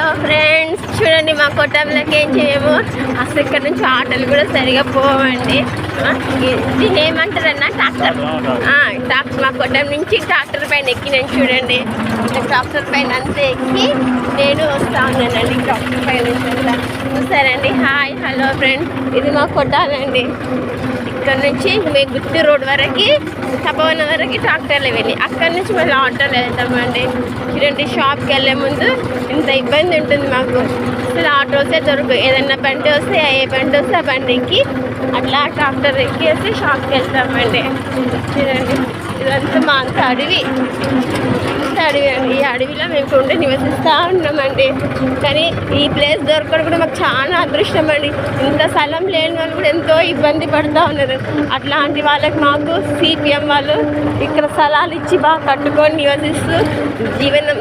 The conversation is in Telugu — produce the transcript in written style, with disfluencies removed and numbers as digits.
హలో ఫ్రెండ్స్, చూడండి మా కొట్టంలోకి ఏం చేయము. అసలు ఇక్కడ నుంచి ఆటోలు కూడా సరిగా పోవండి. దీన్ని ఏమంటారన్నా ట్రాక్టర్. మా కొట్టం నుంచి ట్రాక్టర్ పైన ఎక్కినాను చూడండి. ట్రాక్టర్ పైన అంతా ఎక్కి నేను వస్తా ఉన్నానండి. ట్రాక్టర్ పైన చూసారండి. హాయ్ హలో ఫ్రెండ్స్, ఇది మా కొట్టాలండి. ఇక్కడ నుంచి మేము గుత్తి రోడ్ వరకు తపవన వరకు ట్రాక్టర్లు వెళ్ళి అక్కడ నుంచి మళ్ళీ ఆటోలు వెళ్తామండి. చూడండి, షాప్కి వెళ్ళే ముందు ఇంత ఇబ్బంది ఉంటుంది మాకు. అసలు ఆటోసే దొరకవు. ఏదన్నా బండి వస్తే ఏ బండి వస్తే ఆ బండి ఎక్కి అట్లా ట్రాక్టర్ ఎక్కేసి షాప్కి వెళ్తామండి. చూడండి, ఇదంతా మా అంత అడవి. అడవి అండి. ఈ అడవిలో మేము ఉండి నివసిస్తూ ఉన్నామండి. కానీ ఈ ప్లేస్ దొరకడం కూడా మాకు చాలా అదృష్టం అండి. ఇంత స్థలం లేని వాళ్ళు కూడా ఎంతో ఇబ్బంది పడుతూ ఉన్నారు. అట్లాంటి వాళ్ళకి మాకు సిపిఎం వాళ్ళు ఇక్కడ స్థలాలు ఇచ్చి బాగా కట్టుకొని నివసిస్తూ జీవనం